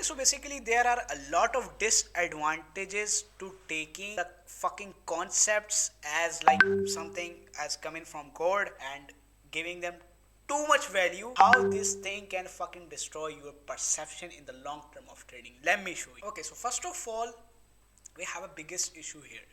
Okay, so basically there are a lot of disadvantages to taking the fucking concepts as like something as coming from God and giving them too much value. How this thing can fucking destroy your perception in the long term of trading. Let me show you. Okay, so first of all, we have a biggest issue here.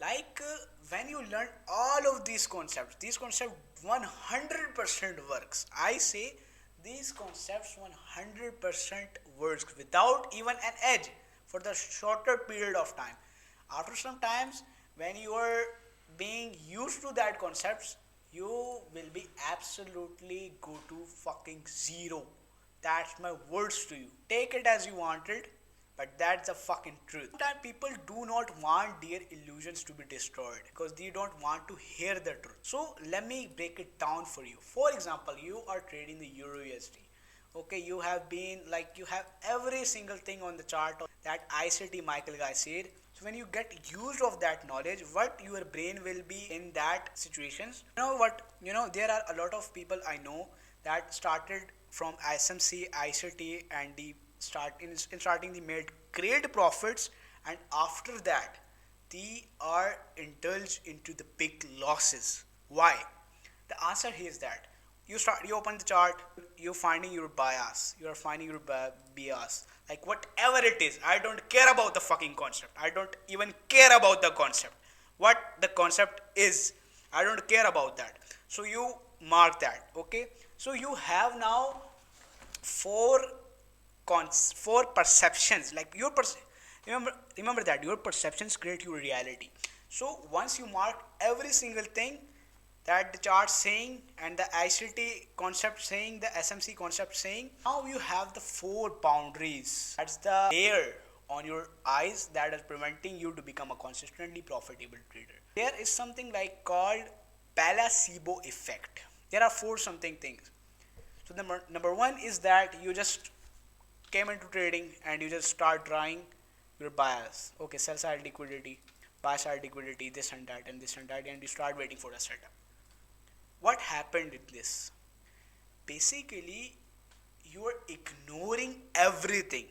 Like when you learn all of these concepts 100% works. I say these concepts 100% works without even an edge for the shorter period of time. After some times, when you are being used to that concepts, you will be absolutely go to fucking zero. That's my words to you. Take it as you want it, but that's the fucking truth. Sometimes people do not want their illusions to be destroyed because they don't want to hear the truth. So let me break it down for you. For example, you are trading the Euro USD. Okay, you have been like you have every single thing on the chart that ICT Michael guy said. So when you get used of that knowledge, what your brain will be in that situations. You know what? You know there are a lot of people I know that started from SMC, ICT, and the starting they made great profits, and after that they are indulged into the big losses. Why? The answer here is that you open the chart, you're finding your bias, you are finding your bias, like whatever it is. I don't care about the fucking concept. I don't even care about the concept. What the concept is, I don't care about that. So you mark that. Okay, so you have now four four perceptions, like remember that your perceptions create your reality. So once you mark every single thing that the chart saying and the ICT concept saying, the SMC concept saying, now you have the four boundaries. That's the layer on your eyes that is preventing you to become a consistently profitable trader. There is something like called placebo effect. There are four something things. So number one is that you just came into trading and you just start drawing your bias. Okay, sell side liquidity, buy side liquidity, this and that and this and that, and you start waiting for a setup. What happened with this? Basically, you are ignoring everything.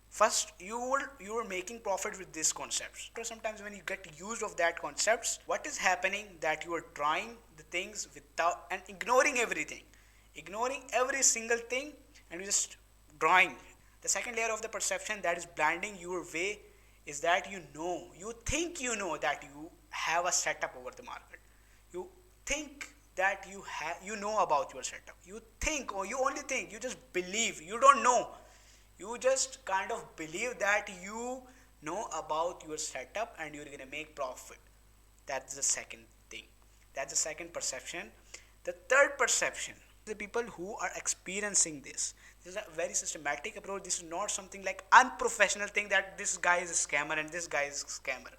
First, you were making profit with these concepts. So sometimes when you get used of that concepts, what is happening that you are trying the things without and ignoring every single thing, and you just drawing. The second layer of the perception that is blinding your way is that you think you know that you have a setup over the market. You think that you know about your setup. You think, or you only think, you just believe. You don't know. You just kind of believe that you know about your setup and you're gonna make profit. That's the second thing. That's the second perception. The third perception, the people who are experiencing this is a very systematic approach. This is not something like unprofessional thing that this guy is a scammer and this guy is a scammer.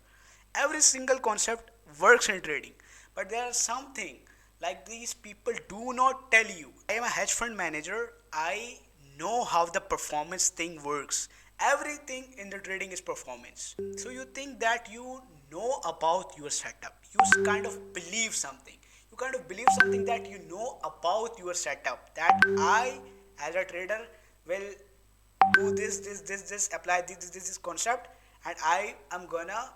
Every single concept works in trading, but there are something like these people do not tell you. I am a hedge fund manager. I know how the performance thing works. Everything in the trading is performance. So you think that you know about your setup. You kind of believe something. You kind of believe something that you know about your setup. That I, as a trader, will do this, apply this concept, and I am gonna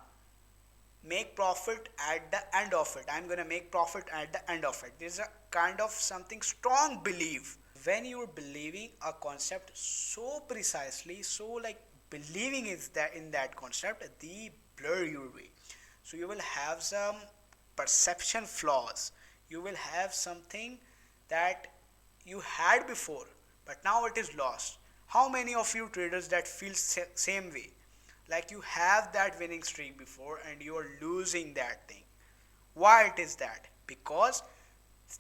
make profit at the end of it. I'm gonna make profit at the end of it. There's a kind of something strong belief. When you're believing a concept so precisely, so like believing is that in that concept, they blur your way. So you will have some perception flaws. You will have something that you had before, but now it is lost. How many of you traders that feel same way? Like you have that winning streak before and you are losing that thing. Why it is that? Because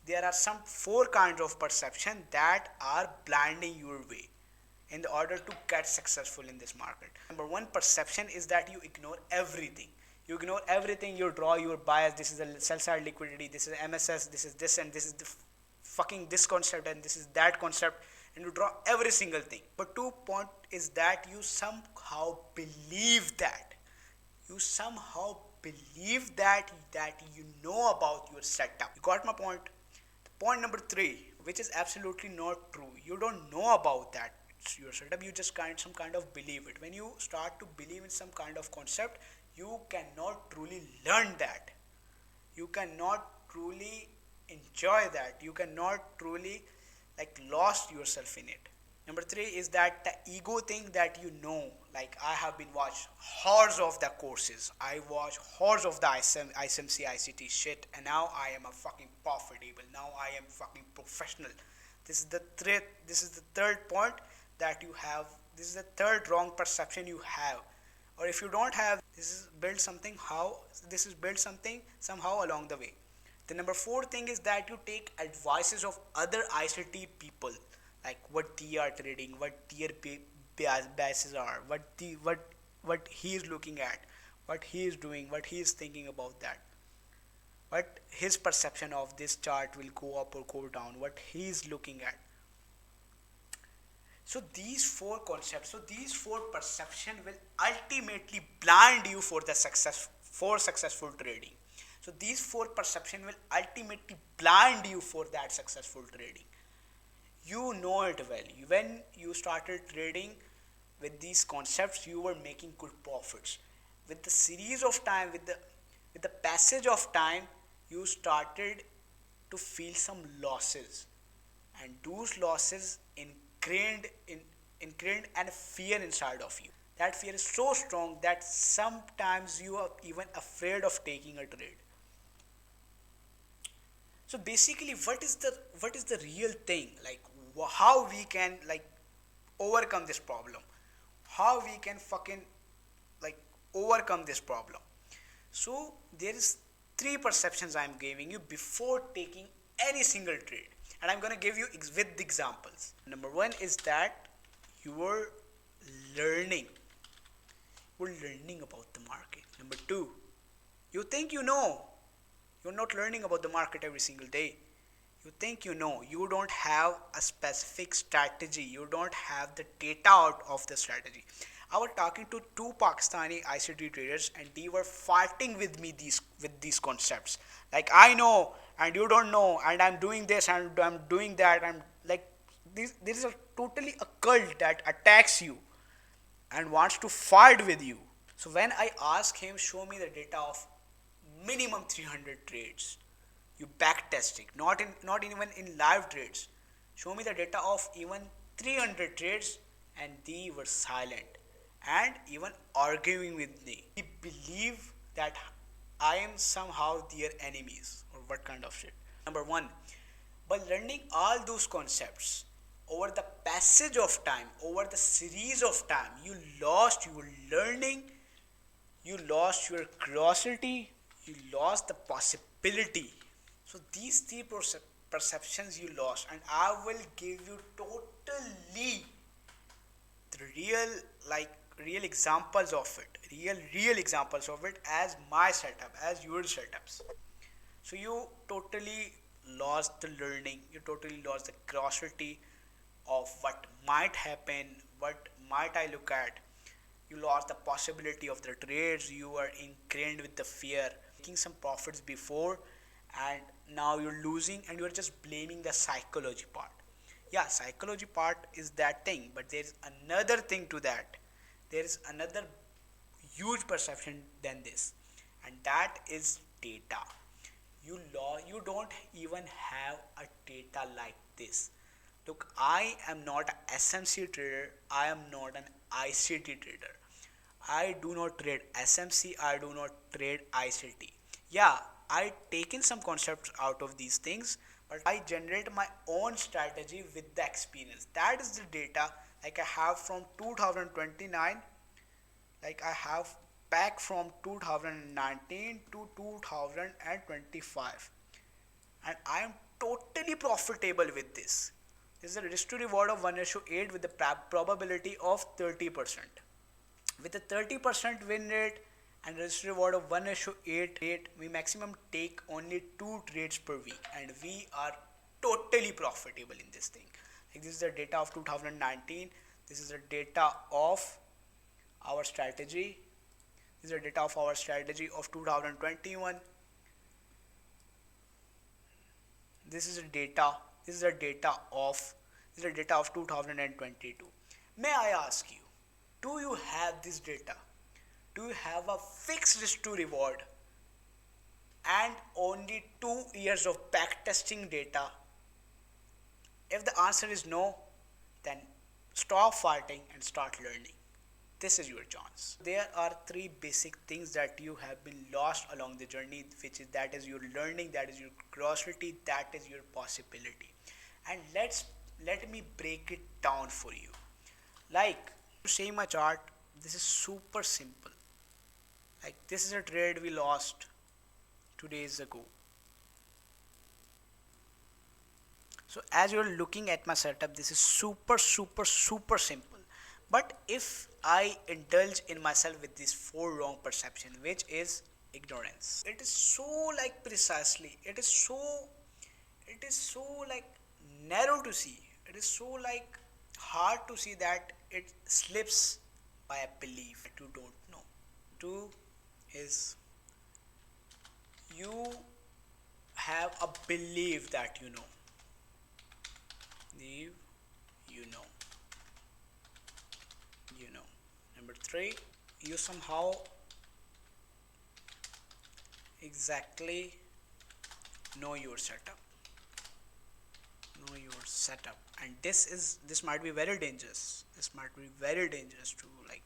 there are some four kinds of perception that are blinding your way in order to get successful in this market. Number one perception is that you ignore everything. You ignore everything, you draw your bias. This is a sell side liquidity, this is MSS, this is this, and this is the fucking this concept, and this is that concept, and you draw every single thing. But two point is that you somehow believe that. You somehow believe that you know about your setup. You got my point? Point number three, which is absolutely not true. You don't know about that. your setup. You just some kind of believe it. When you start to believe in some kind of concept, you cannot truly learn that. You cannot truly enjoy that. You cannot truly lost yourself in it. Number three is that the ego thing that you know. Like I have been watched hordes of the courses. I watch hordes of the ISMC ICT shit, and now I am a fucking profitable. Now I am fucking professional. This is the third. This is the third point that you have. This is the third wrong perception you have. Or if you don't have, this is built something how. This is built something somehow along the way. The number four thing is that you take advices of other ICT people, like what they are trading, what their biases are, what he is looking at, what he is doing, what he is thinking about that, what his perception of this chart will go up or go down, what he is looking at. So these four concepts, so these four perception will ultimately blind you for the successful trading. So these four perception will ultimately blind you for that successful trading. You know it well. When you started trading with these concepts, you were making good profits. With the series of time, with the passage of time, you started to feel some losses, and those losses ingrained and fear inside of you. That fear is so strong that sometimes you are even afraid of taking a trade. So basically, what is the real thing? Like how we can overcome this problem? How we can fucking like overcome this problem? So there is three perceptions I'm giving you before taking any single trade, and I'm gonna give you with examples. Number one is that you are learning. You're learning about the market. Number two, you think you know. You're not learning about the market every single day. You think you know. You don't have a specific strategy. You don't have the data out of the strategy. I was talking to two Pakistani ICT traders, and they were fighting with me these concepts. Like I know and you don't know, and I'm doing this and I'm doing that. I'm like this is a totally a cult that attacks you and wants to fight with you. So when I ask him, show me the data of minimum 300 trades, you back testing, not even in live trades. Show me the data of even 300 trades, and they were silent and even arguing with me. They believe that I am somehow their enemies or what kind of shit. Number one, by learning all those concepts over the passage of time, over the series of time, you lost your learning, you lost your curiosity, you lost the possibility. So these three perceptions you lost, and I will give you totally the real examples of it, real examples of it as my setup, as your setups. So you totally lost the learning, you totally lost the curiosity of what might happen, what might I look at. You lost the possibility of the trades, you were ingrained with the fear, making some profits before, and now you're losing and you're just blaming the psychology part. Yeah, psychology part is that thing, but there is another thing to that. There is another huge perception than this, and that is data. You don't even have a data like this. Look, I am not an SMC trader, I am not an ICT trader. I do not trade SMC, I do not trade ICT. Yeah, I taken some concepts out of these things, but I generate my own strategy with the experience. That is the data like I have from 2029, like I have back from 2019 to 2025, and I am totally profitable with this. This is a risk to reward of 1:8 with the probability of 30%. With a 30% win rate and risk reward of 1:8, we maximum take only 2 trades per week, and we are totally profitable in this thing. Like this is the data of 2019. This is the data of our strategy. This is the data of our strategy of 2021. This is the data. This is the data of 2022. May I ask you, do you have this data? Do you have a fixed risk to reward and only 2 years of backtesting data? If the answer is no, then stop farting and start learning. This is your chance. There are three basic things that you have been lost along the journey, which is that is your learning, that is your curiosity, that is your possibility. And let me break it down for you. Like seeing my chart, this is super simple. Like this is a trade we lost 2 days ago. So as you're looking at my setup, this is super simple. But if I indulge in myself with these four wrong perception, which is ignorance, it is so like precisely, it is so like narrow to see. It is so like hard to see that it slips by a belief that you don't know. Two is you have a belief that you know. Believe you know. You know. Number three, you somehow exactly know your setup. Know your setup. And this might be very dangerous. This might be very dangerous to like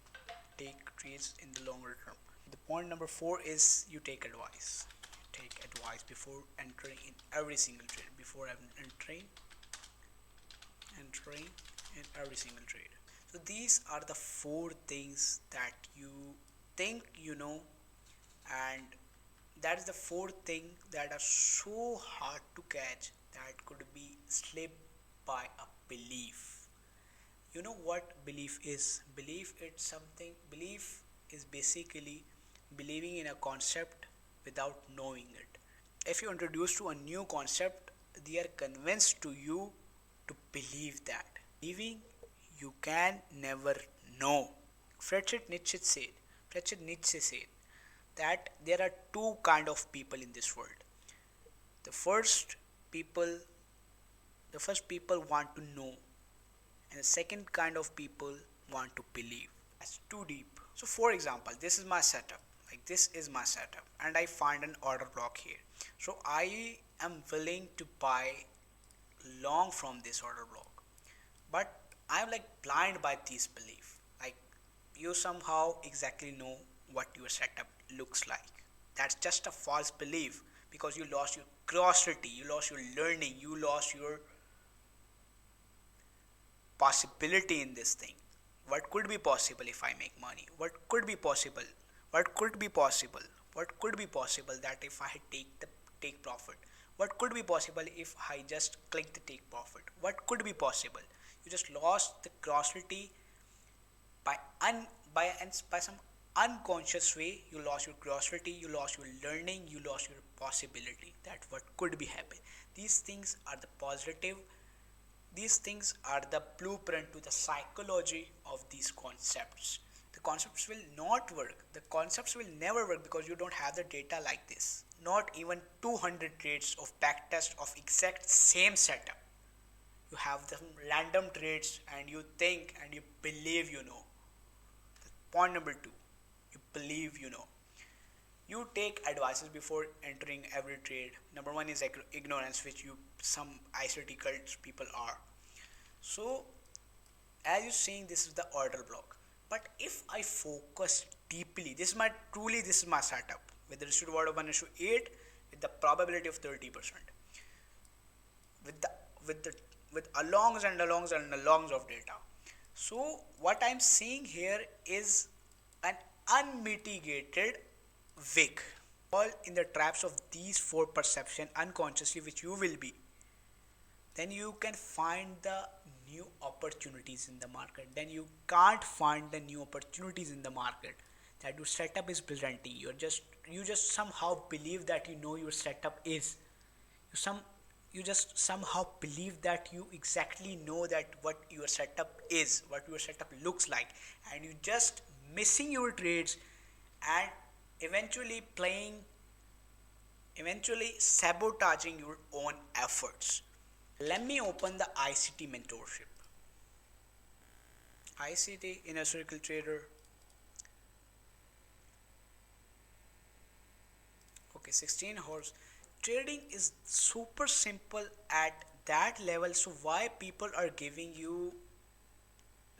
take trades in the longer term. The point number four is you take advice. Take advice before entering in every single trade. Before entering in every single trade. So these are the four things that you think you know, and that is the four things that are so hard to catch that could be slipped by a belief. You know what belief is? Belief is basically believing in a concept without knowing it. If you introduce to a new concept, they are convinced to you to believe that. Believing you can never know. Friedrich Nietzsche said that there are two kind of people in this world. The first people, the first people want to know, and the second kind of people want to believe. That's too deep. So, for example, this is my setup. Like this is my setup, and I find an order block here. So I am willing to buy long from this order block, but I'm like blind by this belief. Like you somehow exactly know what your setup looks like. That's just a false belief because you lost your curiosity, you lost your learning, you lost your possibility in this thing. What could be possible if I make money? What could be possible? What could be possible? What could be possible that if I take profit? What could be possible if I just click the take profit? What could be possible? You just lost the curiosity by by some unconscious way. You lost your curiosity, you lost your learning, you lost your possibility that what could be happen. These things are the positive. These things are the blueprint to the psychology of these concepts. The concepts will not work. The concepts will never work because you don't have the data like this. Not even 200 trades of backtest of exact same setup. You have some random trades and you think and you believe you know. Point number two, you believe you know. You take advices before entering every trade. Number one is ignorance, which you some ICT cult people are. So as you're saying, this is the order block. But if I focus deeply, this is my setup with the risk reward of 1:8 with the probability of 30%. With the with the with alongs and alongs and alongs of data. So what I'm seeing here is an unmitigated wig. All in the traps of these four perception unconsciously, which you will be, then you can find the new opportunities in the market. Then you can't find the new opportunities in the market that your setup is presenting. You just somehow believe that you know your setup is. You just somehow believe that you exactly know that what your setup is, what your setup looks like, and you just missing your trades and eventually sabotaging your own efforts. Let me open the ICT mentorship. ICT, inner circle trader. Okay, 16 horse. Trading is super simple at that level. So why people are giving you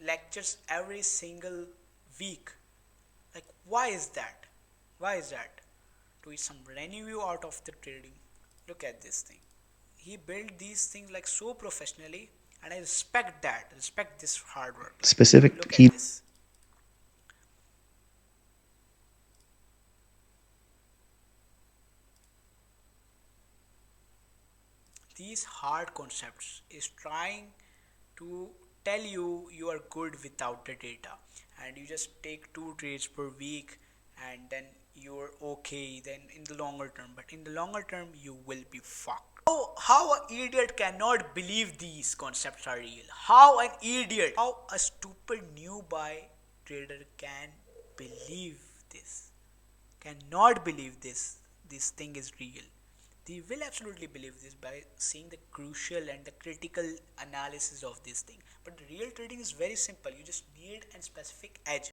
lectures every single week? Like, why is that? Why is that? To get some revenue out of the trading. Look at this thing. He built these things like so professionally, and I respect that. Respect this hard work. Like, Specific look at key. this. These hard concepts is trying to tell you you are good without the data, and you just take two trades per week, and then you're okay then in the longer term, but in the longer term you will be fucked. How an idiot cannot believe these concepts are real? How an idiot, how a stupid newbie trader can believe this, cannot believe this thing is real? They will absolutely believe this by seeing the crucial and the critical analysis of this thing. But the real trading is very simple. You just need a specific edge.